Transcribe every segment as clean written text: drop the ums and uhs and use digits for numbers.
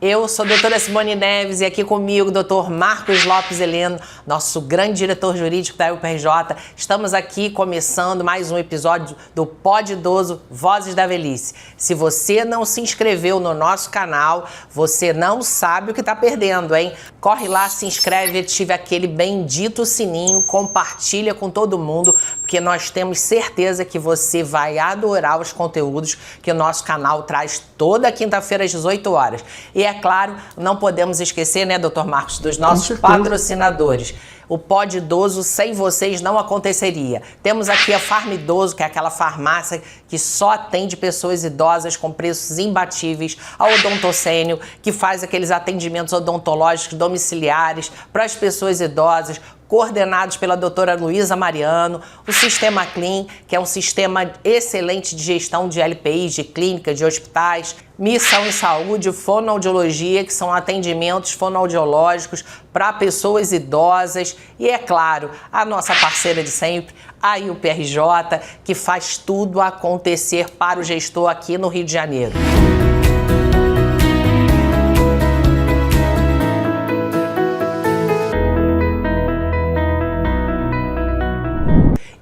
Eu sou a doutora Simone Neves e aqui comigo o doutor Marcos Lopes Heleno, nosso grande diretor jurídico da UPRJ. Estamos aqui começando mais um episódio do Pod Idoso Vozes da Velhice. Se você não se inscreveu no nosso canal, você não sabe o que está perdendo, hein? Corre lá, se inscreve, ative aquele bendito sininho, compartilha com todo mundo, porque nós temos certeza que você vai adorar os conteúdos que o nosso canal traz toda quinta-feira às 18 horas. E é claro, não podemos esquecer, né, doutor Marcos, dos nossos patrocinadores. O Pod Idoso sem vocês não aconteceria. Temos aqui a Farma Idoso, que é aquela farmácia que só atende pessoas idosas com preços imbatíveis. A Odontocênio, que faz aqueles atendimentos odontológicos domiciliares para as pessoas idosas, coordenados pela doutora Luísa Mariano, o Sistema Clean, que é um sistema excelente de gestão de LPIs, de clínicas, de hospitais, Missão em Saúde, Fonoaudiologia, que são atendimentos fonoaudiológicos para pessoas idosas, e é claro, a nossa parceira de sempre, a UPRJ, que faz tudo acontecer para o gestor aqui no Rio de Janeiro.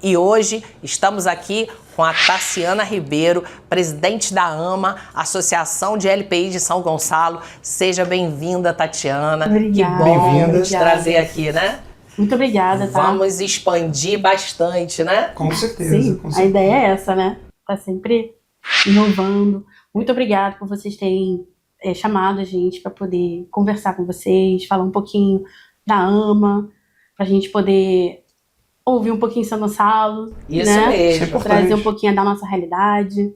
E hoje estamos aqui com a Taciana Ribeiro, presidente da AMA, Associação de LPI de São Gonçalo. Seja bem-vinda, Tatiana. Obrigada. Que bom te trazer aqui, né? Muito obrigada, tá? Vamos expandir bastante, né? Com certeza. Sim, com certeza. A ideia é essa, né? Tá sempre inovando. Muito obrigada por vocês terem chamado a gente para poder conversar com vocês, falar um pouquinho da AMA, para a gente poder ouvir um pouquinho São Gonçalo, Isso né? mesmo. Trazer um pouquinho da nossa realidade,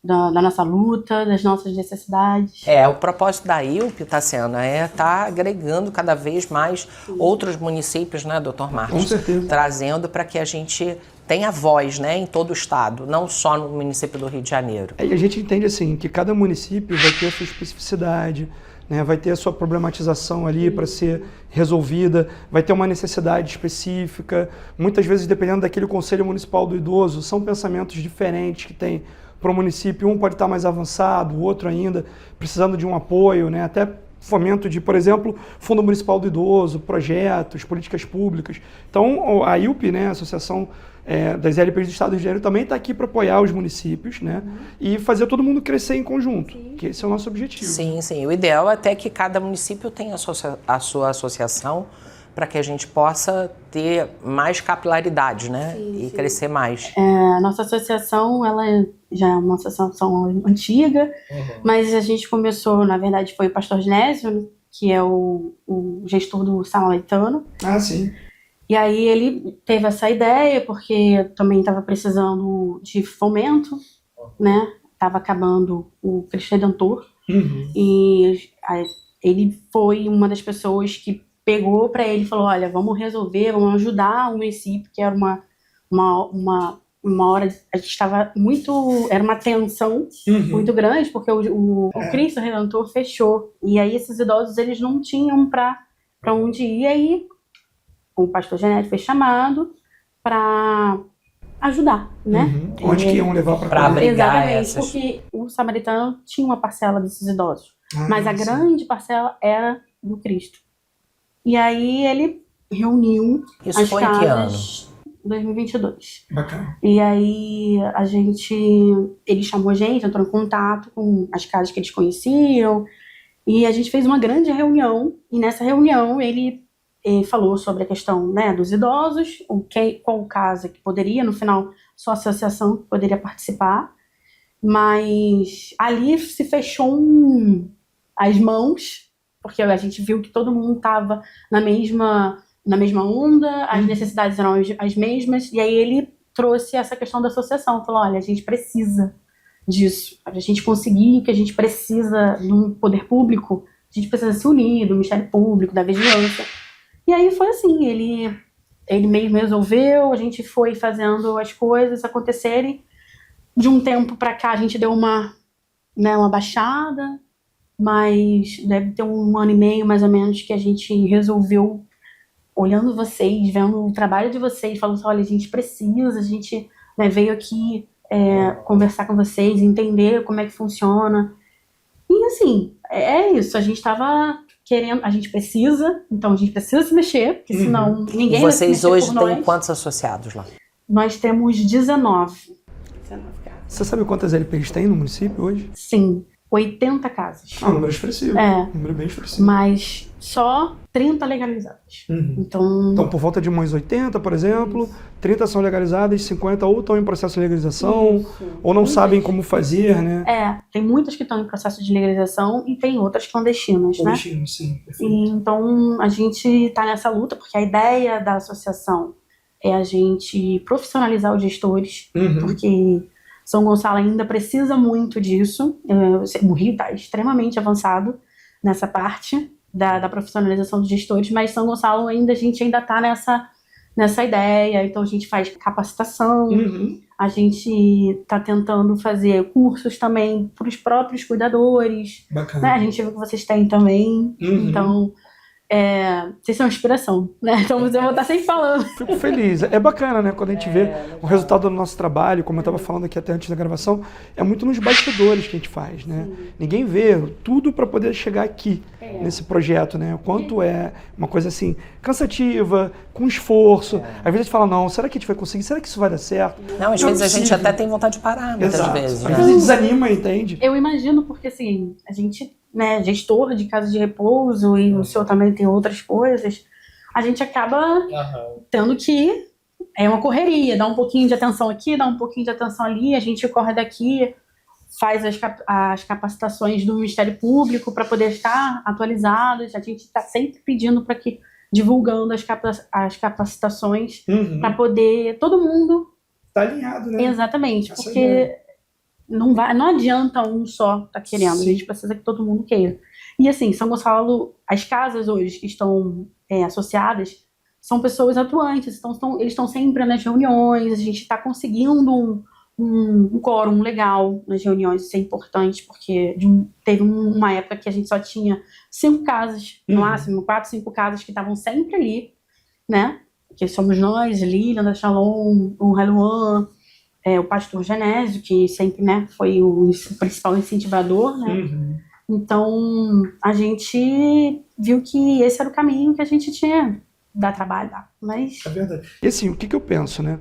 da nossa luta, das nossas necessidades. O propósito da IUP, Taciana, é estar agregando cada vez mais outros municípios, né, doutor Marcos? Com certeza. Trazendo para que a gente tenha voz, né, em todo o estado, não só no município do Rio de Janeiro. E a gente entende assim que cada município vai ter a sua especificidade, né, vai ter a sua problematização ali para ser resolvida, vai ter uma necessidade específica. Muitas vezes, dependendo daquele Conselho Municipal do Idoso, são pensamentos diferentes que tem para o município. Um pode estar mais avançado, o outro ainda precisando de um apoio, né, até fomento de, por exemplo, Fundo Municipal do Idoso, projetos, políticas públicas. Então, a IUP, né, a Associação das LPIs do Estado do Rio de Janeiro, também está aqui para apoiar os municípios, né, e fazer todo mundo crescer em conjunto, que esse é o nosso objetivo. Sim, sim. O ideal é até que cada município tenha a sua associação para que a gente possa ter mais capilaridade, né, e crescer mais. A nossa associação, ela já é uma associação antiga, mas a gente começou, na verdade, foi o pastor Genésio, que é o gestor do Samaritano. Ah, sim. E aí ele teve essa ideia, porque também estava precisando de fomento, né? Estava acabando o Cristo Redentor. E ele foi uma das pessoas que pegou para ele e falou, olha, vamos resolver, vamos ajudar o município, que era uma hora, a gente estava muito, era uma tensão muito grande, porque o Cristo Redentor fechou. E aí esses idosos, eles não tinham para onde ir, e aí o pastor Genésio foi chamado para ajudar, né? Onde que iam levar para Pra abrir. Exatamente, essas. porque o Samaritano tinha uma parcela desses idosos, mas a grande parcela era do Cristo. E aí ele reuniu Isso as foi em que ano? casas 2022. Bacana. E aí ele chamou a gente, entrou em contato com as casas que eles conheciam, e a gente fez uma grande reunião, e nessa reunião ele falou sobre a questão, né, dos idosos, qual casa que poderia, no final, só a associação poderia participar, mas ali se fechou as mãos, porque a gente viu que todo mundo estava na mesma onda, as necessidades eram as mesmas, e aí ele trouxe essa questão da associação, falou, olha, a gente precisa disso, para a gente conseguir que a gente precisa do poder público, a gente precisa se unir, do Ministério Público, da vigilância. E aí foi assim, ele mesmo resolveu, a gente foi fazendo as coisas acontecerem. De um tempo para cá a gente deu uma baixada, mas deve ter 1 ano e meio mais ou menos que a gente resolveu, olhando vocês, vendo o trabalho de vocês, falando assim, olha, a gente precisa, a gente veio aqui conversar com vocês, entender como é que funciona. E assim, é isso, a gente estava querendo, a gente precisa, então a gente precisa se mexer, porque senão ninguém E vai se vocês mexer hoje por têm nós. quantos associados lá? Nós temos 19 casas. Você sabe quantas LPIs tem no município hoje? Sim, 80 casas. Ah, um número expressivo. É. Um número bem expressivo. Mas só 30 legalizadas. Então, por volta de umas 80, por exemplo, 30 são legalizadas, 50 ou estão em processo de legalização, ou não sabem como fazer, né? Tem muitas que estão em processo de legalização e tem outras clandestinas, né? Sim, perfeito. E, então, a gente está nessa luta, porque a ideia da associação é a gente profissionalizar os gestores, porque São Gonçalo ainda precisa muito disso. O Rio está extremamente avançado nessa parte da profissionalização dos gestores, mas São Gonçalo a gente ainda está nessa ideia. Então a gente faz capacitação, a gente está tentando fazer cursos também para os próprios cuidadores. Bacana. Né? A gente viu que vocês têm também, então vocês são inspiração, né? Então eu vou estar sempre falando. Fico feliz. É bacana, né? Quando a gente vê o resultado do nosso trabalho, como eu estava falando aqui até antes da gravação, é muito nos bastidores que a gente faz, né? Ninguém vê tudo para poder chegar aqui nesse projeto, né? O quanto é uma coisa assim, cansativa, com esforço. Às vezes a gente fala, não, será que a gente vai conseguir? Será que isso vai dar certo? Não, às vezes a gente até tem vontade de parar, muitas vezes. Às vezes desanima, entende? Eu imagino porque, assim, a gente, né, gestor de casa de repouso e o senhor também tem outras coisas, a gente acaba tendo que, é uma correria, dá um pouquinho de atenção aqui, dá um pouquinho de atenção ali, a gente corre daqui, faz as capacitações do Ministério Público para poder estar atualizados, a gente está sempre pedindo para que, divulgando as capacitações, para poder todo mundo... Tá alinhado, né? Exatamente, porque... Não adianta um só tá querendo, a gente precisa que todo mundo queira. E assim, São Gonçalo, as casas hoje que estão associadas são pessoas atuantes, eles estão sempre nas reuniões, a gente está conseguindo um quórum legal nas reuniões, isso é importante, porque teve uma época que a gente só tinha 5 casas, no máximo, 4, 5 casas que estavam sempre ali, né? Que somos nós, Lilian, da Shalom, o Reluan, o pastor Genésio, que sempre, né, foi o principal incentivador, né? Então, a gente viu que esse era o caminho que a gente tinha dar trabalho lá. Mas... É verdade. E assim, o que eu penso, né?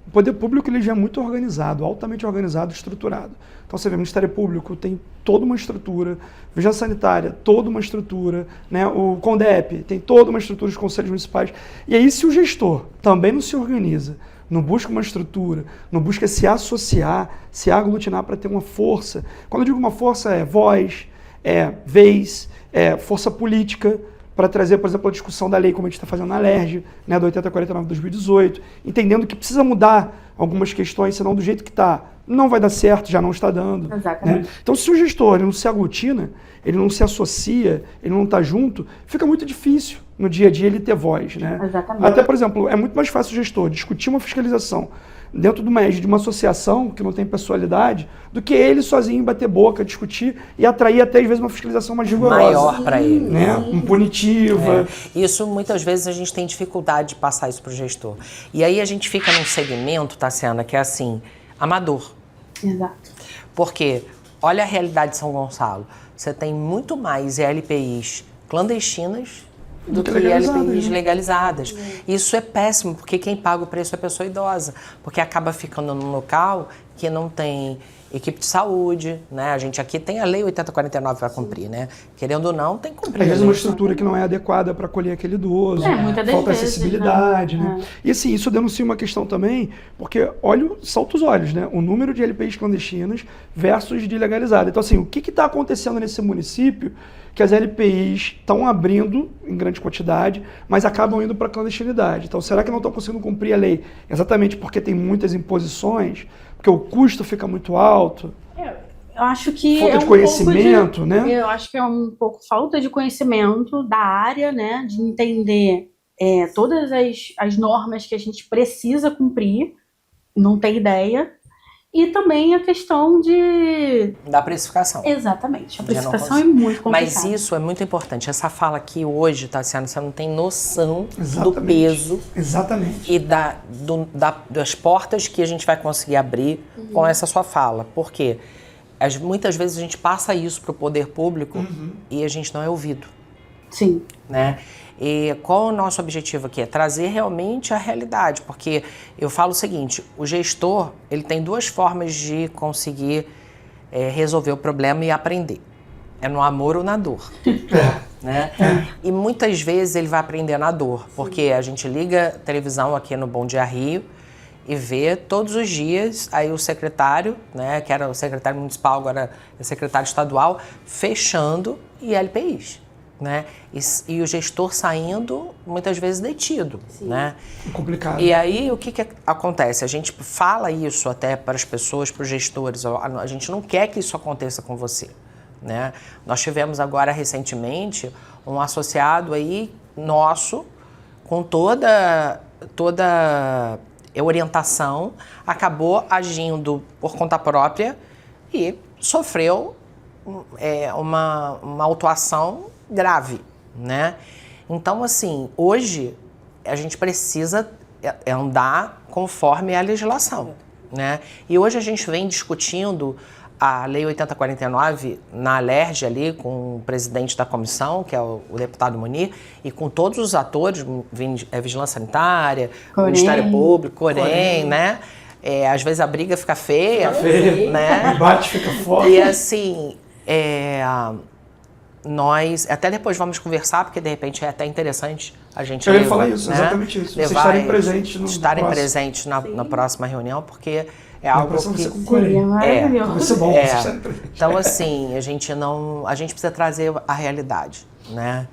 O poder público ele já é muito organizado, altamente organizado, estruturado. Então você vê, o Ministério Público tem toda uma estrutura, Vigilância Sanitária, toda uma estrutura, né? O CONDEP tem toda uma estrutura, os conselhos municipais. E aí, se o gestor também não se organiza, não busca uma estrutura, não busca se associar, se aglutinar para ter uma força. Quando eu digo uma força, é voz, é vez, é força política, para trazer, por exemplo, a discussão da lei, como a gente está fazendo na LERJ, né, do 8049 de 2018, entendendo que precisa mudar algumas questões, senão do jeito que está, não vai dar certo, já não está dando. Exatamente. Né? Então, se o gestor ele não se aglutina, ele não se associa, ele não está junto, fica muito difícil no dia a dia ele ter voz. Né? Exatamente. Até, por exemplo, é muito mais fácil o gestor discutir uma fiscalização dentro de uma associação que não tem pessoalidade, do que ele sozinho bater boca, discutir e atrair até às vezes uma fiscalização mais rigorosa. Maior para ele. Né? Punitiva. Isso, muitas vezes, a gente tem dificuldade de passar isso para o gestor. E aí a gente fica num segmento, Tassiana, que é assim, amador. Exato. Porque, olha a realidade de São Gonçalo. Você tem muito mais LPIs clandestinas do que LPIs legalizadas. Isso é péssimo, porque quem paga o preço é a pessoa idosa, porque acaba ficando num local que não tem equipe de saúde, né? A gente aqui tem a lei 8049 para cumprir, né? Querendo ou não, tem que cumprir. Às vezes uma estrutura que não é adequada para acolher aquele idoso, falta acessibilidade, né? E assim, isso denuncia uma questão também, porque salta os olhos, né? O número de LPIs clandestinas versus de legalizadas. Então assim, o que está acontecendo nesse município que as LPIs estão abrindo em grande quantidade, mas acabam indo para a clandestinidade. Então, será que não estão conseguindo cumprir a lei exatamente porque tem muitas imposições, porque o custo fica muito alto? Eu acho que falta de conhecimento, né? Eu acho que é um pouco falta de conhecimento da área, né? De entender todas as normas que a gente precisa cumprir, não tem ideia. E também a questão da precificação. Exatamente. A precificação é muito complicada. Mas isso é muito importante. Essa fala aqui hoje, Tassiana, você não tem noção do peso e das portas que a gente vai conseguir abrir com essa sua fala. Por quê? muitas vezes a gente passa isso para o poder público e a gente não é ouvido. Sim. Né? E qual é o nosso objetivo aqui? É trazer realmente a realidade, porque eu falo o seguinte, o gestor ele tem duas formas de conseguir resolver o problema e aprender. É no amor ou na dor. Né? E muitas vezes ele vai aprender na dor, porque a gente liga a televisão aqui no Bom Dia Rio e vê todos os dias aí o secretário, né, que era o secretário municipal, agora é secretário estadual, fechando ILPIs. Né? E o gestor saindo, muitas vezes detido. Né? É complicado. E aí, o que acontece? A gente fala isso até para as pessoas, para os gestores, a gente não quer que isso aconteça com você. Né? Nós tivemos agora, recentemente, um associado aí nosso, com toda orientação, acabou agindo por conta própria e sofreu uma autuação grave, né? Então, assim, hoje a gente precisa andar conforme a legislação, né? E hoje a gente vem discutindo a Lei 8049 na Alerj ali com o presidente da comissão, que é o deputado Munir, e com todos os atores, Vigilância Sanitária, Ministério Público, Corém, né? Às vezes a briga fica feia, né? O debate fica forte. E assim, nós até depois vamos conversar, porque de repente é até interessante a gente... Eu ia falar isso, né? Exatamente isso. Vocês estarem presentes no estarem presentes na próxima reunião, porque é algo que... Seria maravilhoso. Vai ser bom vocês estarem presentes. Então, assim, a gente precisa trazer a realidade, né?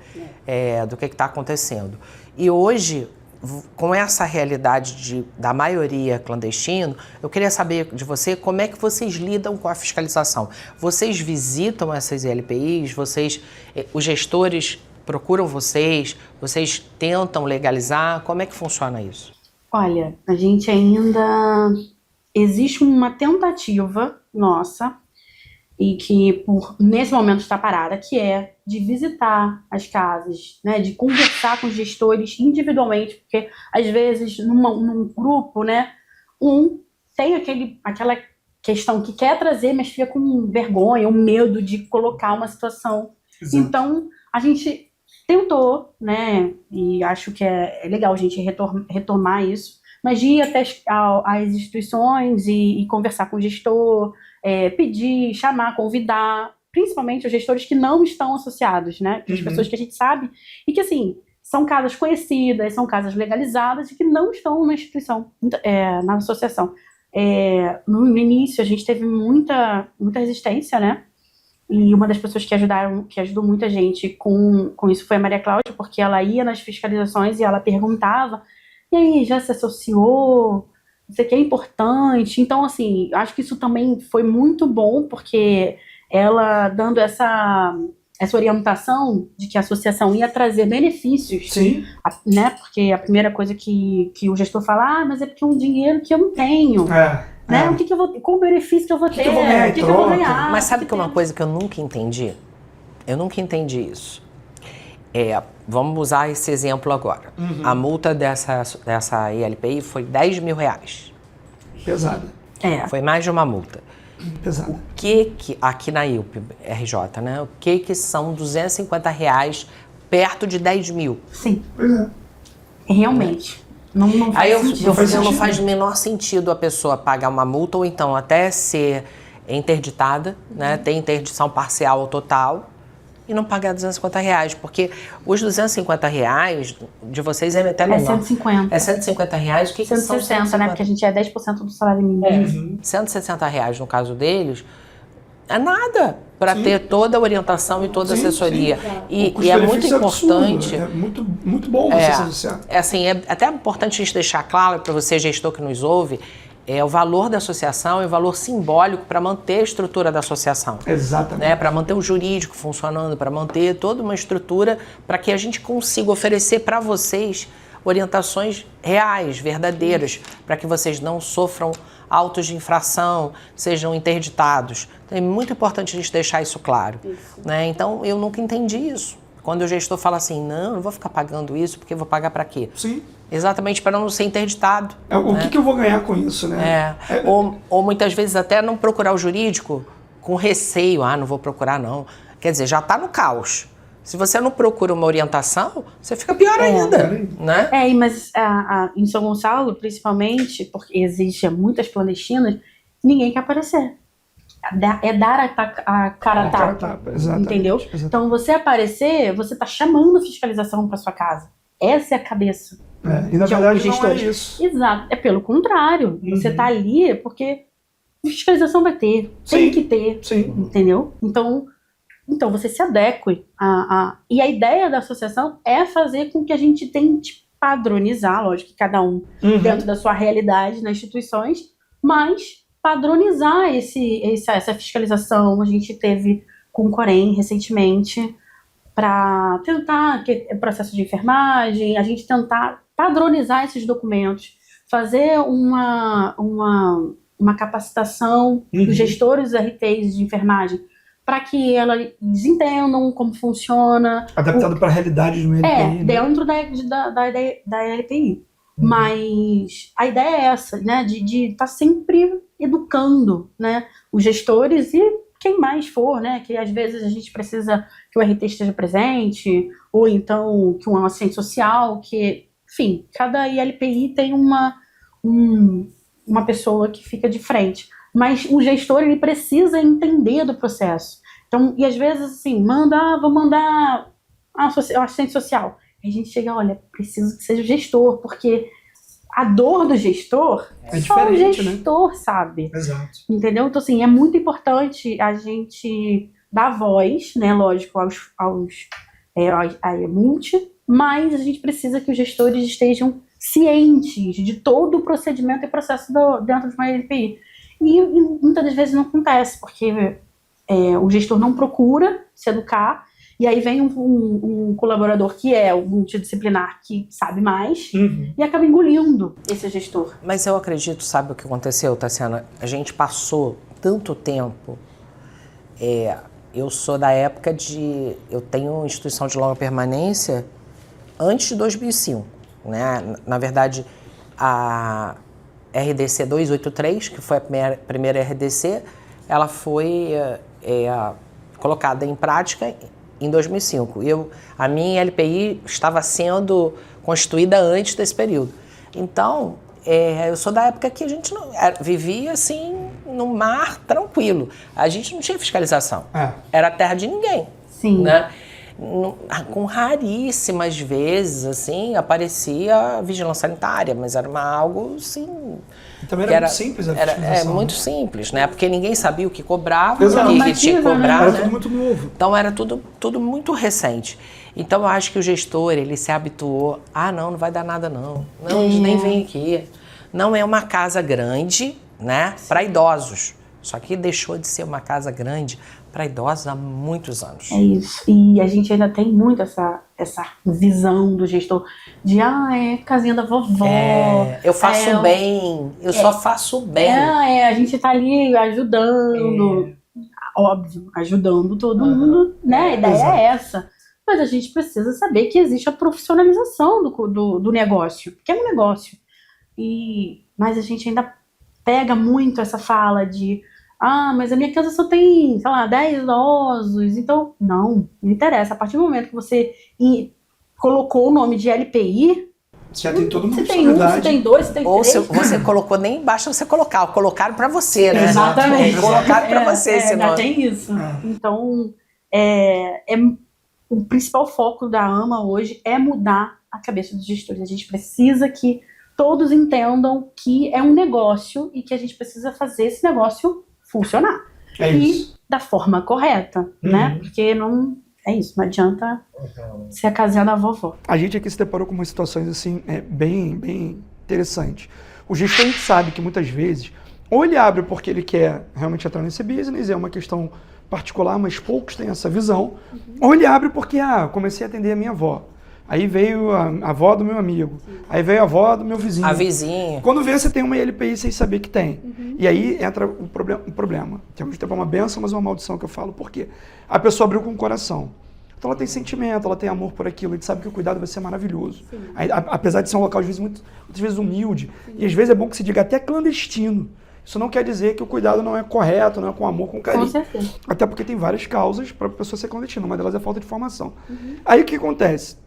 Do que está acontecendo. E hoje, com essa realidade da maioria clandestino, eu queria saber de você como é que vocês lidam com a fiscalização. Vocês visitam essas ILPIs? Os gestores procuram vocês tentam legalizar? Como é que funciona isso? Olha, a gente ainda... Existe uma tentativa nossa, e que nesse momento está parada, que é de visitar as casas, né, de conversar com os gestores individualmente, porque às vezes num grupo, né, tem aquela questão que quer trazer, mas fica com vergonha, ou medo de colocar uma situação. Exato. Então, a gente tentou, né, e acho que é legal a gente retomar isso, mas de ir até as instituições e conversar com o gestor, pedir, chamar, convidar, principalmente os gestores que não estão associados, né? As pessoas que a gente sabe e que, assim, são casas conhecidas, são casas legalizadas e que não estão na instituição, na associação. No início, a gente teve muita resistência, né? E uma das pessoas que ajudou muita gente com isso foi a Maria Cláudia, porque ela ia nas fiscalizações e ela perguntava: e aí, já se associou? Isso aqui é importante. Então, assim, acho que isso também foi muito bom, porque ela dando essa orientação de que a associação ia trazer benefícios. Sim. Né? Porque a primeira coisa que o gestor fala, mas é porque é um dinheiro que eu não tenho. Né? O que eu vou, qual o benefício que eu vou ter? O que eu vou ganhar? Mas sabe que é uma coisa que eu nunca entendi? Eu nunca entendi isso. Vamos usar esse exemplo agora. A multa dessa ILPI foi R$10 mil. Pesada. Foi mais de uma multa. Pesada. O que aqui na ILP-RJ, né? O que são R$250 perto de 10 mil? Sim. Pois é. Realmente. Não faz sentido. Não faz o menor sentido a pessoa pagar uma multa ou então até ser interditada, né? Ter interdição parcial ou total, e não pagar R$250, porque os R$250 de vocês é até menor. 150. É R$150, o que são 160, né? Porque a gente é 10% do salário mínimo. R$160 no caso deles, é nada para ter toda a orientação e toda a assessoria. E é muito importante. É muito, muito bom você se associar. Assim, é até importante a gente deixar claro para você, gestor que nos ouve, o valor da associação e o valor simbólico para manter a estrutura da associação. Exatamente. Né? Para manter o jurídico funcionando, para manter toda uma estrutura para que a gente consiga oferecer para vocês orientações reais, verdadeiras, para que vocês não sofram autos de infração, sejam interditados. Então é muito importante a gente deixar isso claro. Né? Então eu nunca entendi isso. Quando o gestor fala assim, não vou ficar pagando isso, porque eu vou pagar para quê? Sim. Exatamente para não ser interditado. O que eu vou ganhar com isso, né? Ou muitas vezes até não procurar o jurídico com receio, não vou procurar não. Quer dizer, já está no caos. Se você não procura uma orientação, você fica pior ainda, né? Mas em São Gonçalo, principalmente, porque existem muitas clandestinas, ninguém quer aparecer. É dar a cara a tapa, entendeu? Exatamente. Então, você aparecer, você está chamando a fiscalização para sua casa. Essa é a cabeça. E na verdade não é isso. Exato. É pelo contrário. Você está ali porque fiscalização vai ter. Tem que ter. Sim. Entendeu? Então você se adeque E a ideia da associação é fazer com que a gente tente padronizar, lógico que cada um dentro da sua realidade nas instituições, mas padronizar essa fiscalização. A gente teve com o Corém recentemente para tentar processo de enfermagem, a gente tentar padronizar esses documentos, fazer uma capacitação dos gestores dos RTs de enfermagem para que eles entendam como funciona. Adaptado para a realidade do LPI. Dentro da LPI. Mas a ideia é essa, né, de estar sempre educando, né, os gestores e quem mais for, né, que às vezes a gente precisa que o RT esteja presente, ou então que um assistente social, enfim, cada ILPI tem uma pessoa que fica de frente. Mas o gestor, ele precisa entender do processo. Então, e às vezes, assim, vou mandar o assistente social. Aí a gente chega, olha, preciso que seja o gestor, porque a dor do gestor só o gestor, né? Sabe. Exato. Entendeu? Então, assim, é muito importante a gente dar voz, né, lógico, à multi, mas a gente precisa que os gestores estejam cientes de todo o procedimento e processo dentro de uma LPI. E muitas das vezes não acontece, porque o gestor não procura se educar, e aí vem um colaborador que é o multidisciplinar, que sabe mais, e acaba engolindo esse gestor. Mas eu acredito, sabe o que aconteceu, Tassiana? A gente passou tanto tempo... eu sou da época eu tenho instituição de longa permanência antes de 2005, né? Na verdade, a RDC 283, que foi a primeira RDC, ela foi colocada em prática em 2005. A minha LPI estava sendo constituída antes desse período. Então, eu sou da época que a gente vivia assim, no mar tranquilo. A gente não tinha fiscalização. Era terra de ninguém. Sim. Né? Com raríssimas vezes, assim, aparecia vigilância sanitária, mas era algo, assim... Também era muito simples a fiscalização. Muito simples, né? Porque ninguém sabia o que cobrava, Exato. o que tinha que cobrar, Era né? tudo muito novo. Então era tudo muito recente. Então eu acho que o gestor, ele se habituou, não vai dar nada não. Não, eles nem vêm aqui. Não é uma casa grande, né? Para idosos. Só que deixou de ser uma casa grande para idosos há muitos anos. É isso. E a gente ainda tem muito essa visão do gestor de, é casinha da vovó. Eu faço bem, eu só faço bem. A gente tá ali ajudando, óbvio, ajudando todo mundo, né? A ideia é essa. Mas a gente precisa saber que existe a profissionalização do negócio, porque é um negócio. Mas a gente ainda pega muito essa fala de mas a minha casa só tem, sei lá, 10 idosos, então, não interessa. A partir do momento que você colocou o nome de LPI, você já tem toda uma você tem um, você tem dois, você tem três. Ou você colocou, nem basta você colocaram pra você, né? Exatamente. Colocaram pra você esse nome. Já tem isso. Então, o principal foco da AMA hoje é mudar a cabeça dos gestores. A gente precisa que todos entendam que é um negócio e que a gente precisa fazer esse negócio funcionar. E da forma correta, né? Porque não adianta ser a casinha da vovó. A gente aqui se deparou com umas situações assim, bem, bem interessantes. O gestor sabe que muitas vezes, ou ele abre porque ele quer realmente entrar nesse business, é uma questão particular, mas poucos têm essa visão, ou ele abre porque, comecei a atender a minha avó. Aí veio a avó do meu amigo. Aí veio a avó do meu vizinho. A vizinha. Quando vê, você tem uma LPI sem saber que tem. E aí entra o problema. Tem uma benção, mas uma maldição que eu falo. Por quê? A pessoa abriu com o coração. Então ela tem sentimento, ela tem amor por aquilo. A gente sabe que o cuidado vai ser maravilhoso. Aí, apesar de ser um local, às vezes, muitas vezes humilde. E às vezes é bom que se diga até clandestino. Isso não quer dizer que o cuidado não é correto, não é com amor, com carinho. Com certeza. Até porque tem várias causas para a pessoa ser clandestina, uma delas é a falta de informação. Aí o que acontece?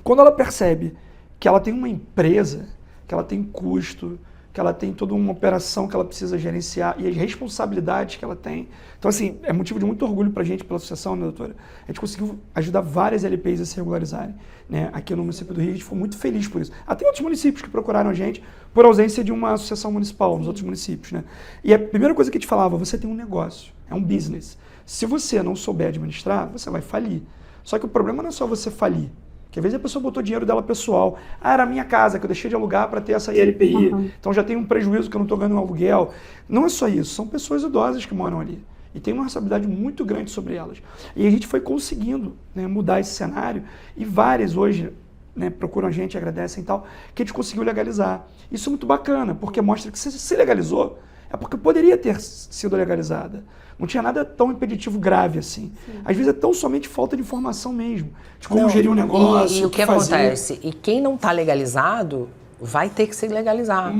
Quando ela percebe que ela tem uma empresa, que ela tem custo, que ela tem toda uma operação que ela precisa gerenciar e as responsabilidades que ela tem. Então, assim, é motivo de muito orgulho para a gente, pela associação, né, doutora? A gente conseguiu ajudar várias LPIs a se regularizarem, né? Aqui no município do Rio, a gente ficou muito feliz por isso. Até outros municípios que procuraram a gente por ausência de uma associação municipal nos outros municípios, né? E a primeira coisa que a gente falava, você tem um negócio, é um business. Se você não souber administrar, você vai falir. Só que o problema não é só você falir. Porque às vezes a pessoa botou dinheiro dela pessoal. Ah, era a minha casa, que eu deixei de alugar para ter essa ILPI. Então já tem um prejuízo que eu não estou ganhando um aluguel. Não é só isso, são pessoas idosas que moram ali. E tem uma responsabilidade muito grande sobre elas. E a gente foi conseguindo, né, mudar esse cenário. E várias hoje, né, procuram a gente, agradecem e tal, que a gente conseguiu legalizar. Isso é muito bacana, porque mostra que se legalizou, é porque poderia ter sido legalizada. Não tinha nada tão impeditivo grave assim. Sim. Às vezes é tão somente falta de informação mesmo, de como gerir um negócio. E o que acontece? E quem não está legalizado vai ter que se legalizar.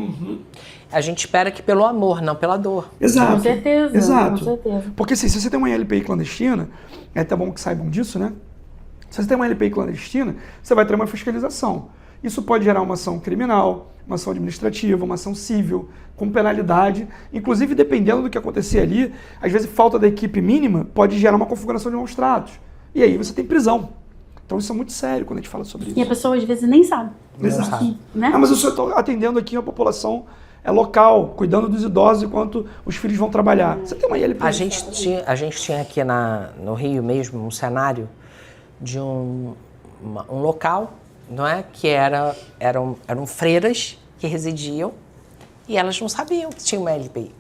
A gente espera que pelo amor, não pela dor. Exato. Com certeza. Exato. Com certeza. Porque assim, se você tem uma LPI clandestina, é até bom que saibam disso, né? Se você tem uma LPI clandestina, você vai ter uma fiscalização. Isso pode gerar uma ação criminal, uma ação administrativa, uma ação civil, com penalidade. Inclusive, dependendo do que acontecer ali, às vezes falta da equipe mínima pode gerar uma configuração de maus tratos. E aí você tem prisão. Então isso é muito sério quando a gente fala sobre isso. E a pessoa às vezes nem sabe. Exato. Né? Ah, mas eu só estou atendendo aqui a população local, cuidando dos idosos enquanto os filhos vão trabalhar. Você tem uma ILP? A gente tinha aqui no Rio mesmo um cenário de um local, não é? Que eram freiras que residiam e elas não sabiam que tinha uma LPI.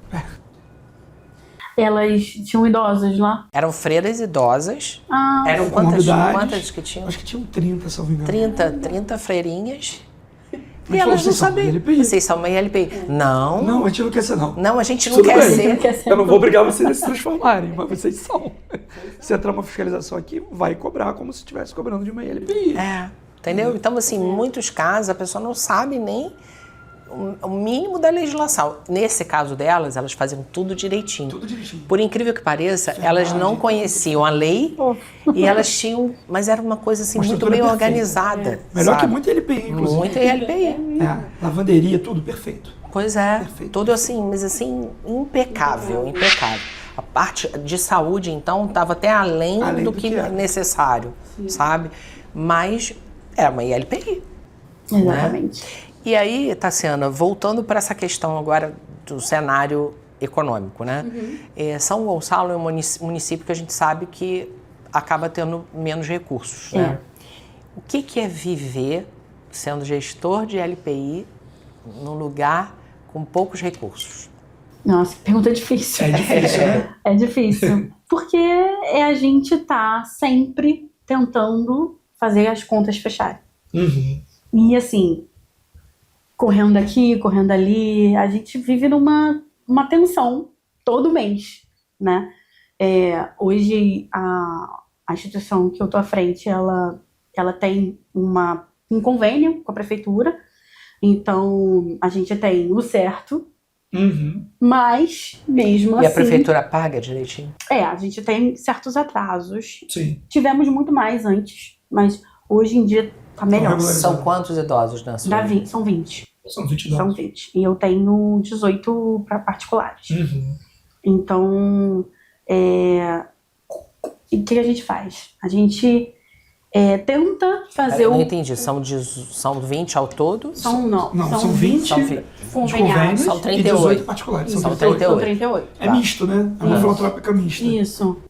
Elas tinham idosos lá? Eram freiras idosas. Ah, eram quantas que tinham? Acho que tinham 30, se eu não me engano. 30 freirinhas. Mas E elas não vocês são sabiam. ILPI? Vocês são uma ILPI. Não. Não, a gente não quer ser, não. Não, a gente não Tudo quer bem. ser. Eu não vou obrigar vocês a se transformarem, mas vocês são. Se entrar uma fiscalização aqui, vai cobrar como se estivesse cobrando de uma ILPI. Entendeu? Então, assim, em muitos casos, a pessoa não sabe nem o mínimo da legislação. Nesse caso delas, elas faziam tudo direitinho. Tudo direitinho. Por incrível que pareça, elas não conheciam a lei e elas tinham... Mas era uma coisa, assim, Uma muito estrutura bem perfeita. organizada. Melhor sabe? que muita LPI, inclusive. Muita LPI. Lavanderia, tudo perfeito. Pois é. Perfeito. Tudo assim, mas assim, impecável, impecável. A parte de saúde, então, estava até além do que é necessário, sabe? Mas era uma ILPI. Exatamente. Né? E aí, Tassiana, voltando para essa questão agora do cenário econômico, né? São Gonçalo é um município que a gente sabe que acaba tendo menos recursos, né? O que é viver sendo gestor de LPI num lugar com poucos recursos? Nossa, que pergunta difícil. É difícil, né? É difícil. Porque a gente tá sempre tentando fazer as contas fecharem. E assim, correndo aqui, correndo ali, a gente vive numa tensão todo mês, né? Hoje, a instituição que eu tô à frente, ela tem um convênio com a prefeitura, então a gente tem o certo, mas mesmo assim... E a prefeitura paga direitinho? A gente tem certos atrasos. Sim. Tivemos muito mais antes, mas hoje em dia tá melhor. São quantos idosos na sua? São 20. São 22. São 20. E eu tenho 18 para particulares. Então, o que a gente faz? A gente tenta fazer Eu não entendi, são 20 ao todo? São 20 conveniados. São e 38. 18 particulares. São 38. É misto, né? É uma filantrópica mista. Isso.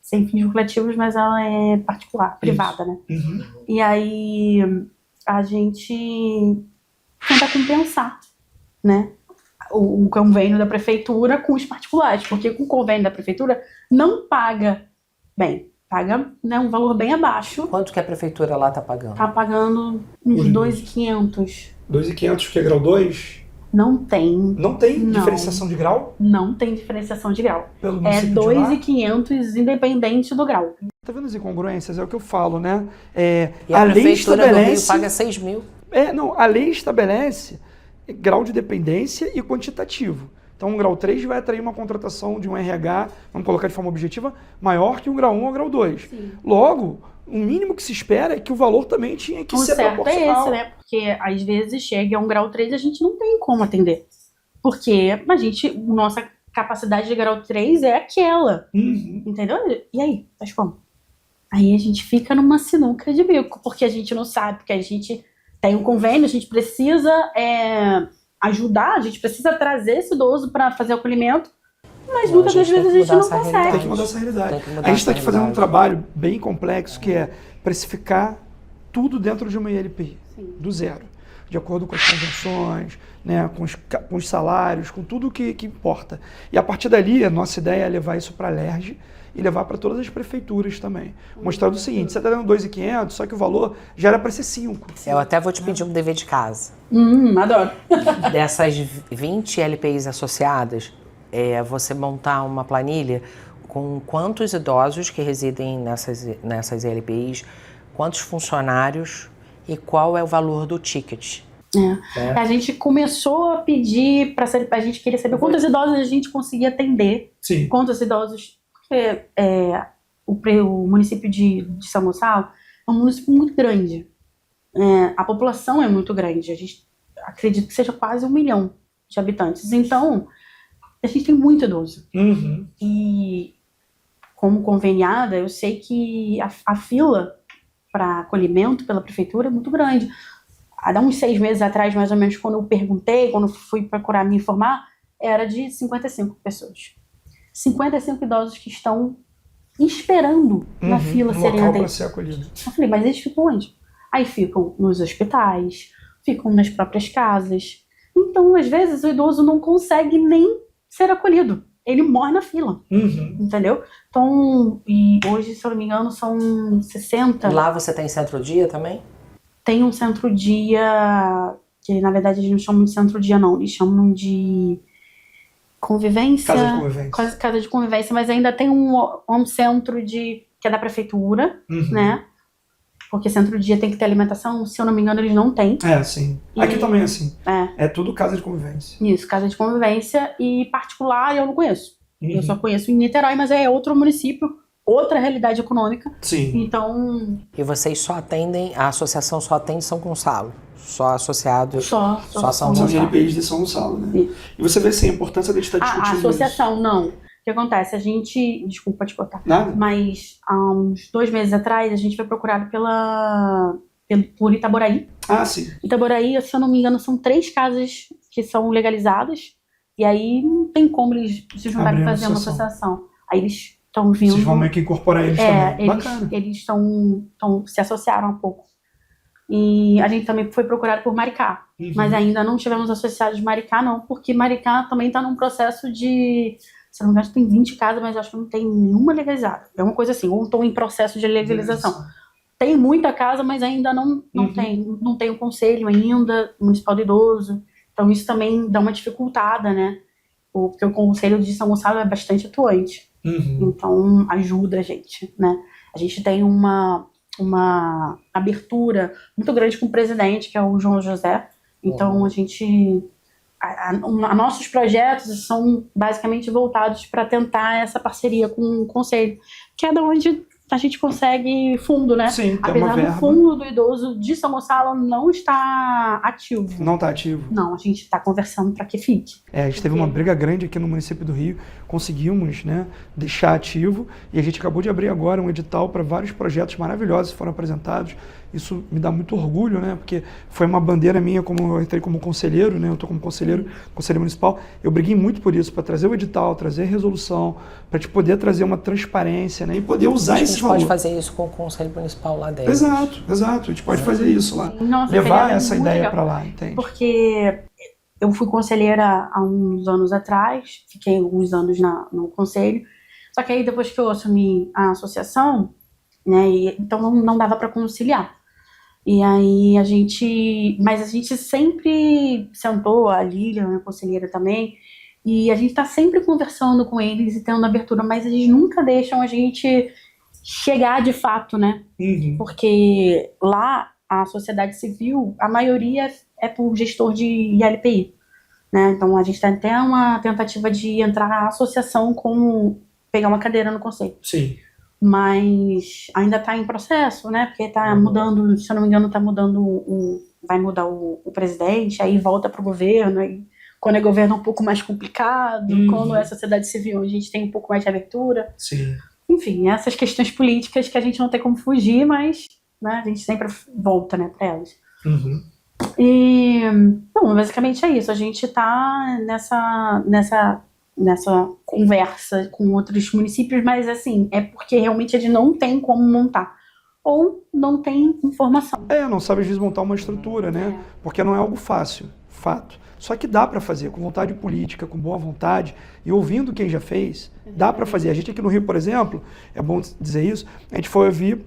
Sem fins lucrativos, mas ela é particular, privada, né? E aí a gente tenta compensar, né? O convênio da prefeitura com os particulares, porque com o convênio da prefeitura não paga bem, paga, né, um valor bem abaixo. Quanto que a prefeitura lá está pagando? Tá pagando uns 2.500. 2.500, que é grau 2? Não tem. Não tem diferenciação de grau? Não tem diferenciação de grau. Pelo É município de lá? 2.500 independente do grau. Tá vendo as incongruências? É o que eu falo, né? E a prefeitura do Rio paga 6 mil. A lei estabelece grau de dependência e quantitativo. Então, um grau 3 vai atrair uma contratação de um RH, vamos colocar de forma objetiva, maior que um grau 1 ou grau 2. Sim. Logo, o mínimo que se espera é que o valor também tinha que ser certo proporcional. É esse, né? Porque às vezes chega a um grau 3 e a gente não tem como atender. Porque nossa capacidade de grau 3 é aquela. Entendeu? E aí? Faz como? Aí a gente fica numa sinuca de bico, porque a gente não sabe, porque a gente tem um convênio, a gente precisa ajudar, a gente precisa trazer esse idoso para fazer o acolhimento, mas muitas das vezes a gente não consegue. Tem que mudar essa realidade. A gente está aqui fazendo um trabalho bem complexo, que é precificar tudo dentro de uma ILPI, do zero, de acordo com as convenções, né, com os salários, com tudo que importa. E a partir dali, a nossa ideia é levar isso para a LERJ e levar para todas as prefeituras também. Mostrando o seguinte, você está dando 2.500, só que o valor já era para ser 5. Eu até vou te pedir um dever de casa. Adoro. Dessas 20 LPIs associadas, você montar uma planilha com quantos idosos que residem nessas LPIs, quantos funcionários e qual é o valor do ticket. A gente começou a pedir a gente queria saber quantos idosos a gente conseguia atender. Sim. Quantos idosos. Porque o município de São Gonçalo é um município muito grande. A população é muito grande. A gente acredita que seja quase 1 milhão de habitantes. Então, a gente tem muito idoso. E, como conveniada, eu sei que a fila para acolhimento pela prefeitura é muito grande. Há uns 6 meses atrás, mais ou menos, quando eu perguntei, quando fui procurar me informar, era de 55 pessoas. 55 idosos que estão esperando na fila serem atendidos. Eu falei, mas eles ficam onde? Aí ficam nos hospitais, ficam nas próprias casas. Então, às vezes, o idoso não consegue nem ser acolhido. Ele morre na fila, entendeu? Então, e hoje, se eu não me engano, são 60. Lá você tem centro-dia também? Tem um centro-dia, que na verdade eles não chamam de centro-dia não, eles chamam de convivência. Casa de convivência. Casa de convivência, mas ainda tem um centro que é da prefeitura, né? Porque centro-dia tem que ter alimentação, se eu não me engano eles não têm. Sim. Aqui também é assim. É tudo casa de convivência. Isso, casa de convivência, e particular eu não conheço. Eu só conheço em Niterói, mas é outro município, outra realidade econômica. Sim. Então... E vocês só atendem, a associação só atende São Gonçalo? Só associados? Só São São Gonçalo. LPIs de São Gonçalo, né? E você vê assim, a importância de estar discutindo A associação, isso. não. O que acontece? A gente... Desculpa te cortar. Nada? Mas há uns 2 meses atrás, a gente foi procurado por Itaboraí. Sim. Itaboraí, se eu não me engano, são 3 casas que são legalizadas. E aí não tem como eles se juntarem e fazer uma associação. Aí eles estão vindo... Vocês vão meio que incorporar eles também. Bacana. Eles se associaram um pouco. E a gente também foi procurado por Maricá. Mas ainda não tivemos associados de Maricá, não. Porque Maricá também está num processo de... Se não me engano, tem 20 casas, mas acho que não tem nenhuma legalizada. É uma coisa assim, ou estão em processo de legalização. Tem muita casa, mas ainda não tem o conselho ainda, municipal do idoso. Então isso também dá uma dificultada, né? Porque o conselho de São Gonçalo é bastante atuante. Então ajuda a gente, né? A gente tem uma abertura muito grande com o presidente, que é o João José. Então a gente... nossos projetos são basicamente voltados para tentar essa parceria com o conselho, que é da onde a gente consegue fundo, né? Sim, apesar do fundo do idoso de São Gonçalo não estar ativo. Não está ativo. Não, a gente está conversando para que fique. A gente teve uma briga grande aqui no município do Rio, conseguimos, né, deixar ativo, e a gente acabou de abrir agora um edital para vários projetos maravilhosos que foram apresentados. Isso me dá muito orgulho, né, porque foi uma bandeira minha, como eu entrei como conselheiro, né, eu estou como conselheiro municipal, eu briguei muito por isso, para trazer o edital, trazer resolução, para te poder trazer uma transparência, né, e poder usar esse valor. A gente pode fazer isso com o Conselho Municipal lá dentro. Exato, a gente pode fazer isso lá. Nossa, levar essa ideia para lá, entende? Porque eu fui conselheira há uns anos atrás, fiquei alguns anos no conselho, só que aí depois que eu assumi a associação, né, então não dava para conciliar. E aí mas a gente sempre sentou, a Lília, minha conselheira também, e a gente está sempre conversando com eles e tendo abertura, mas eles nunca deixam a gente chegar de fato, né? Porque lá a sociedade civil, a maioria é por gestor de ILPI, né? Então a gente tem até uma tentativa de entrar na associação com pegar uma cadeira no conselho. Sim. Mas ainda está em processo, né? Porque está mudando, se eu não me engano, vai mudar o presidente, aí volta para o governo, aí quando é governo é um pouco mais complicado, quando é sociedade civil a gente tem um pouco mais de abertura. Sim. Enfim, essas questões políticas que a gente não tem como fugir, mas, né, a gente sempre volta, né, para elas. E, bom, basicamente é isso. A gente está nessa conversa com outros municípios, mas assim, é porque realmente ele não tem como montar. Ou não tem informação. Não sabe às vezes montar uma estrutura, né? Porque não é algo fácil, fato. Só que dá para fazer, com vontade política, com boa vontade, e ouvindo quem já fez, dá para fazer. A gente aqui no Rio, por exemplo, é bom dizer isso, a gente foi ouvir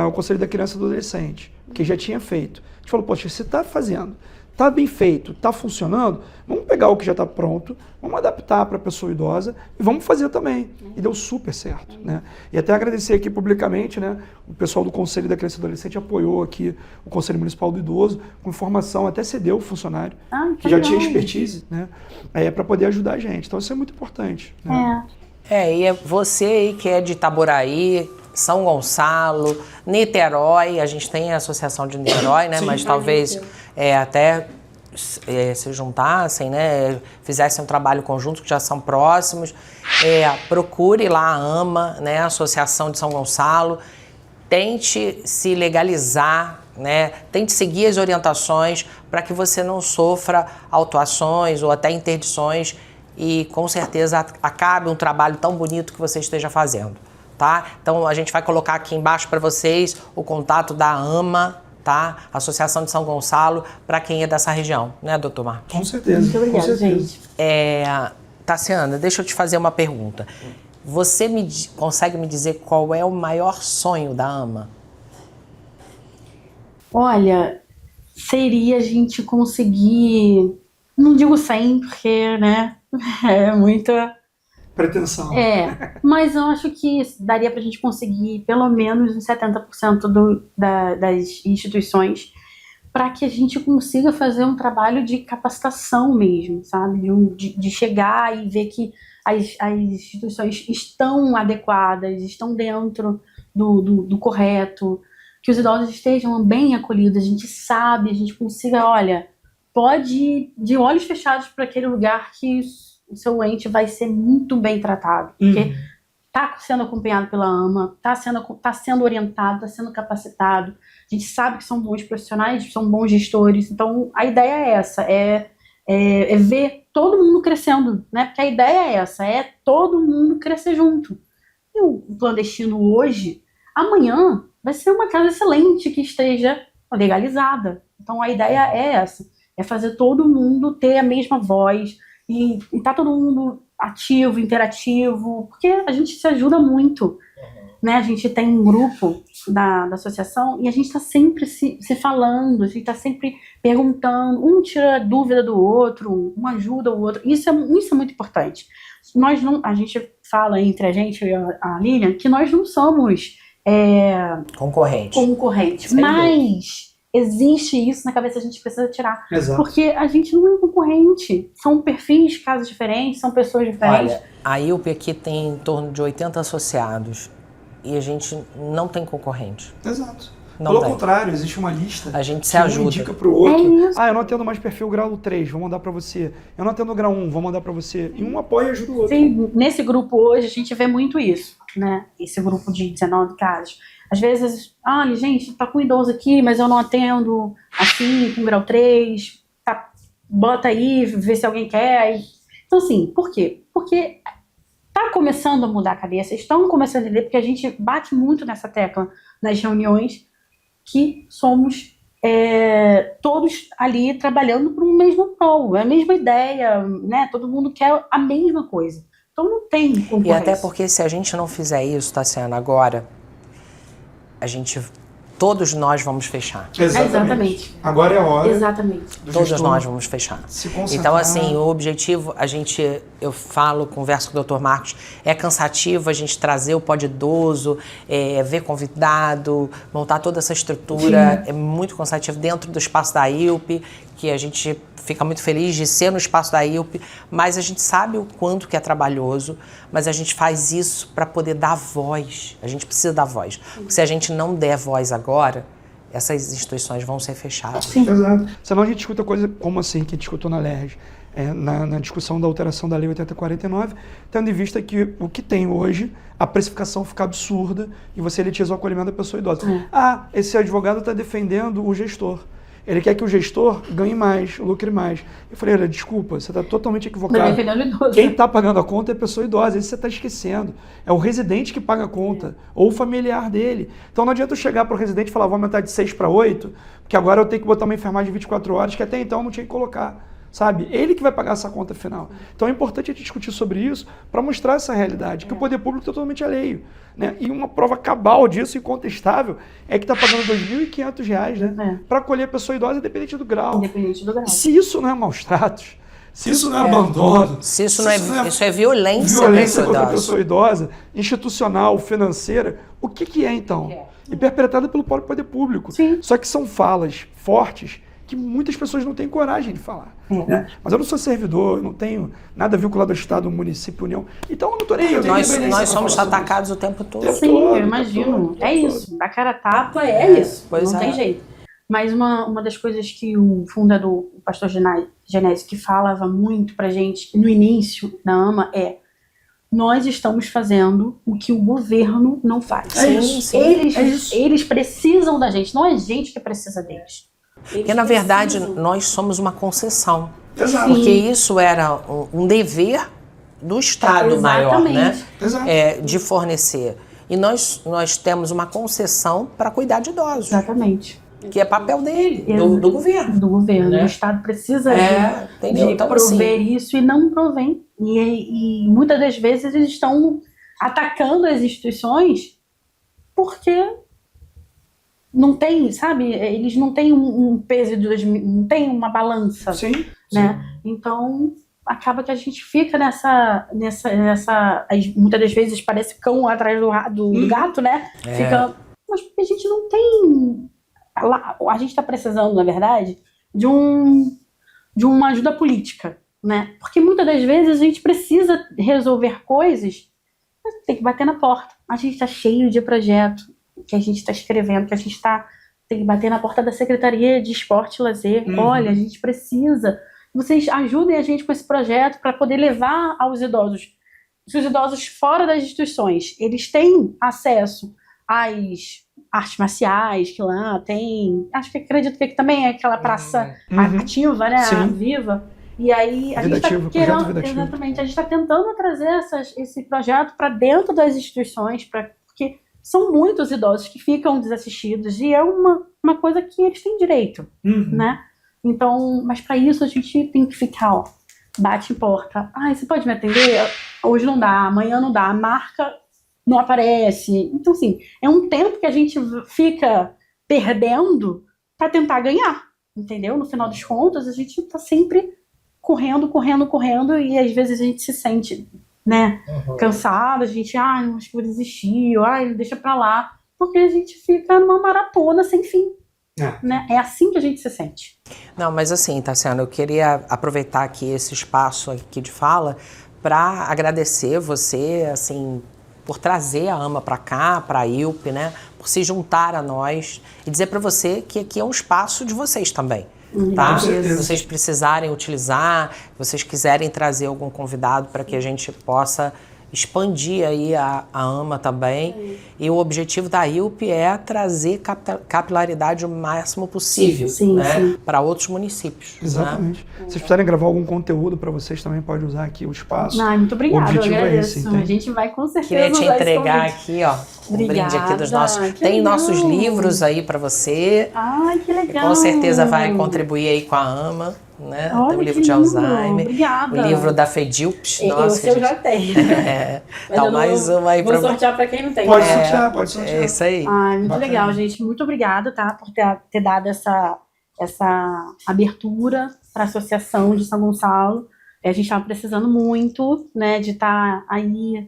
o Conselho da Criança e do Adolescente, que já tinha feito. A gente falou, poxa, você está fazendo, está bem feito, está funcionando, vamos pegar o que já está pronto, vamos adaptar para a pessoa idosa e vamos fazer também. E deu super certo, né? E até agradecer aqui publicamente, né? O pessoal do Conselho da Criança e do Adolescente apoiou aqui o Conselho Municipal do Idoso com informação, até cedeu o funcionário, que já tinha expertise, né? Para poder ajudar a gente. Então isso é muito importante. Né? E é você aí que é de Itaboraí, São Gonçalo, Niterói, a gente tem a Associação de Niterói, né? Sim, mas talvez até se juntassem, né? Fizessem um trabalho conjunto, que já são próximos. Procure lá a AMA, né? Associação de São Gonçalo. Tente se legalizar, né? Tente seguir as orientações para que você não sofra autuações ou até interdições e com certeza acabe um trabalho tão bonito que você esteja fazendo. Tá? Então a gente vai colocar aqui embaixo para vocês o contato da AMA, tá? Associação de São Gonçalo, para quem é dessa região, né, doutor Marcos? Com certeza. Muito obrigada, gente. Tassiana, deixa eu te fazer uma pergunta. Você consegue me dizer qual é o maior sonho da AMA? Olha, seria a gente conseguir, não digo 100, porque, né, é muita pretensão. Mas eu acho que daria pra gente conseguir pelo menos uns 70% das instituições para que a gente consiga fazer um trabalho de capacitação mesmo, sabe? De chegar e ver que as instituições estão adequadas, estão dentro do correto, que os idosos estejam bem acolhidos, a gente sabe, a gente consiga, olha, pode ir de olhos fechados para aquele lugar que o seu ente vai ser muito bem tratado, porque está sendo acompanhado pela AMA, está sendo orientado, está sendo capacitado, a gente sabe que são bons profissionais, são bons gestores, então a ideia é essa, é ver todo mundo crescendo, né? Porque a ideia é essa, é todo mundo crescer junto. E o clandestino hoje, amanhã, vai ser uma casa excelente que esteja legalizada. Então a ideia é essa, é fazer todo mundo ter a mesma voz, e tá todo mundo ativo, interativo, porque a gente se ajuda muito, né? A gente tem um grupo da associação e a gente tá sempre se falando, a gente tá sempre perguntando, um tira dúvida do outro, um ajuda o outro, isso é muito importante. A gente fala entre a gente e a Lilian que nós não somos concorrentes, mas existe isso na cabeça, a gente precisa tirar. Exato. Porque a gente não é concorrente. São perfis, casos diferentes, são pessoas diferentes. Olha, a ILP aqui tem em torno de 80 associados e a gente não tem concorrente. Exato. Não Pelo tem. contrário, existe uma lista. A gente se que ajuda. Um indica pro outro. É isso. Eu não atendo mais perfil grau 3, vou mandar para você. Eu não atendo grau 1, vou mandar para você. E um apoia e ajuda o outro. Sim, nesse grupo hoje a gente vê muito isso, né? Esse grupo de 19 casos. Às vezes, gente, tá com idoso aqui, mas eu não atendo assim, com grau 3, bota aí, vê se alguém quer. Então, assim, por quê? Porque tá começando a mudar a cabeça, estão começando a entender, porque a gente bate muito nessa tecla nas reuniões, que somos todos ali trabalhando para um mesmo prol, a mesma ideia, né? Todo mundo quer a mesma coisa. Então não tem concorrência. E até porque se a gente não fizer isso, Tassiana, agora, a gente todos nós vamos fechar. Exatamente. Agora é a hora. Exatamente. Todos nós vamos fechar. Então, assim, o objetivo, eu converso com o Dr. Marcos, é cansativo a gente trazer o pod idoso, ver convidado, montar toda essa estrutura. Sim. É muito cansativo dentro do espaço da IUP, que a gente fica muito feliz de ser no espaço da IUP, mas a gente sabe o quanto que é trabalhoso, mas a gente faz isso para poder dar voz. A gente precisa dar voz. Porque se a gente não der voz agora, essas instituições vão ser fechadas. Sim. Exato. Senão a gente escuta coisa como assim, que a gente escutou na LERJ, na discussão da alteração da Lei 8049, tendo em vista que o que tem hoje, a precificação fica absurda e você elitiza o acolhimento da pessoa idosa. Esse advogado está defendendo o gestor. Ele quer que o gestor ganhe mais, lucre mais. Eu falei, olha, desculpa, você está totalmente equivocado. Quem está pagando a conta é a pessoa idosa, isso você está esquecendo. É o residente que paga a conta, ou o familiar dele. Então não adianta eu chegar para o residente e falar, vou aumentar de 6 para 8, porque agora eu tenho que botar uma enfermagem de 24 horas, que até então eu não tinha que colocar. Sabe? Ele que vai pagar essa conta final. Então é importante a gente discutir sobre isso para mostrar essa realidade, que o poder público é totalmente alheio. Né? E uma prova cabal disso, incontestável, é que está pagando R$ 2.500, né? Para acolher a pessoa idosa independente do grau. Independente do grau. E se isso não é maus tratos, se isso não é abandono, se isso não é violência contra a pessoa idosa, institucional, financeira, o que é então? E perpetrada pelo próprio poder público. Sim. Só que são falas fortes que muitas pessoas não têm coragem de falar. Né? Mas eu não sou servidor, eu não tenho nada vinculado ao Estado, município, União. Então eu não estou nem aí. Nós somos atacados o tempo todo. Sim, eu imagino. É isso. Da cara a tapa é isso. Não tem jeito. Mas uma das coisas que o fundador, o pastor Genésio, que falava muito pra gente no início da AMA nós estamos fazendo o que o governo não faz. Eles precisam da gente, não é a gente que precisa deles. Porque, na verdade, nós somos uma concessão. Exato. Porque isso era um dever do Estado maior, né? De fornecer. E nós temos uma concessão para cuidar de idosos. Exatamente. Que é papel dele, do governo. Do governo. Né? O Estado precisa de então, prover isso e não provém. E muitas das vezes eles estão atacando as instituições porque não tem, sabe? Eles não têm um peso, não tem uma balança. Sim. Né? Então, acaba que a gente fica nessa muitas das vezes parece cão atrás do gato, né? Fica, mas porque a gente não tem... A gente está precisando, na verdade, de uma ajuda política, né? Porque muitas das vezes a gente precisa resolver coisas, mas tem que bater na porta. A gente está cheio de projeto que a gente está escrevendo, que a gente tem que bater na porta da Secretaria de Esporte e Lazer. Olha, a gente precisa. Vocês ajudem a gente com esse projeto para poder levar aos idosos. Os idosos fora das instituições, eles têm acesso às artes marciais, que lá tem... Acredito que aqui também é aquela praça ativa, né? Viva. E aí a gente está querendo... Exatamente. A gente está tentando trazer esse projeto para dentro das instituições, porque são muitos idosos que ficam desassistidos e é uma coisa que eles têm direito, né? Então, mas para isso a gente tem que ficar, bate em porta. Você pode me atender? Hoje não dá, amanhã não dá, marca, não aparece. Então, assim, é um tempo que a gente fica perdendo para tentar ganhar, entendeu? No final das contas, a gente está sempre correndo, e às vezes a gente se sente, né, cansado, a gente, acho que vou desistir, deixa pra lá, porque a gente fica numa maratona sem fim. Né? É assim que a gente se sente. Não, mas assim, Tassiana, eu queria aproveitar aqui esse espaço aqui de fala para agradecer você, assim, por trazer a AMA para cá, para a IUP, né? Por se juntar a nós e dizer para você que aqui é um espaço de vocês também. Tá? Se vocês precisarem utilizar, se vocês quiserem trazer algum convidado para que a gente possa expandir aí a AMA também. E o objetivo da IUP é trazer capilaridade o máximo possível, né, para outros municípios. Exatamente. Né? Se vocês precisarem gravar algum conteúdo para vocês, também pode usar aqui o espaço. Muito obrigada, eu agradeço. É esse, a gente vai com certeza. Queria te entregar aqui, ó. Um brinde aqui dos nossos. Que Tem legal. nossos livros aí para você. Ai, que legal. Com certeza vai contribuir aí com a AMA, né? Olha, Tem o livro que de lindo. Alzheimer. Obrigada. O livro da FEDILPS. Eu Nossa, sei, eu que já tenho. É. Mas Então, eu não mais uma aí vou pra sortear pra quem não tem. Pode né? sortear, pode sortear. É isso aí. Ai, muito Bacana. legal, gente. Muito obrigada, tá? Por ter dado essa abertura para a Associação de São Gonçalo. A gente estava precisando muito, né, de estar aí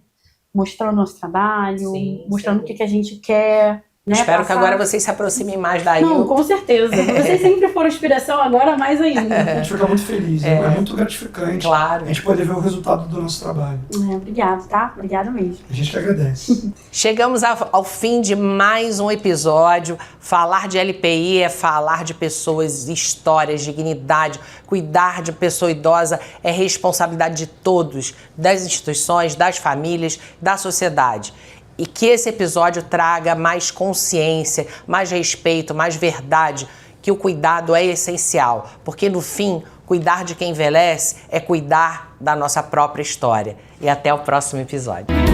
mostrando nosso trabalho, Sim, mostrando sim. o que a gente quer. Né, Espero que passar. agora vocês se aproximem mais da Não, IU. com certeza. Vocês sempre foram inspiração, agora mais ainda. A gente fica muito feliz, é muito gratificante Claro. a gente poder ver o resultado do nosso trabalho. Obrigada, tá? Obrigada mesmo. A gente que agradece. Chegamos ao fim de mais um episódio. Falar de LPI é falar de pessoas, histórias, dignidade. Cuidar de pessoa idosa é responsabilidade de todos, das instituições, das famílias, da sociedade. E que esse episódio traga mais consciência, mais respeito, mais verdade, que o cuidado é essencial. Porque, no fim, cuidar de quem envelhece é cuidar da nossa própria história. E até o próximo episódio.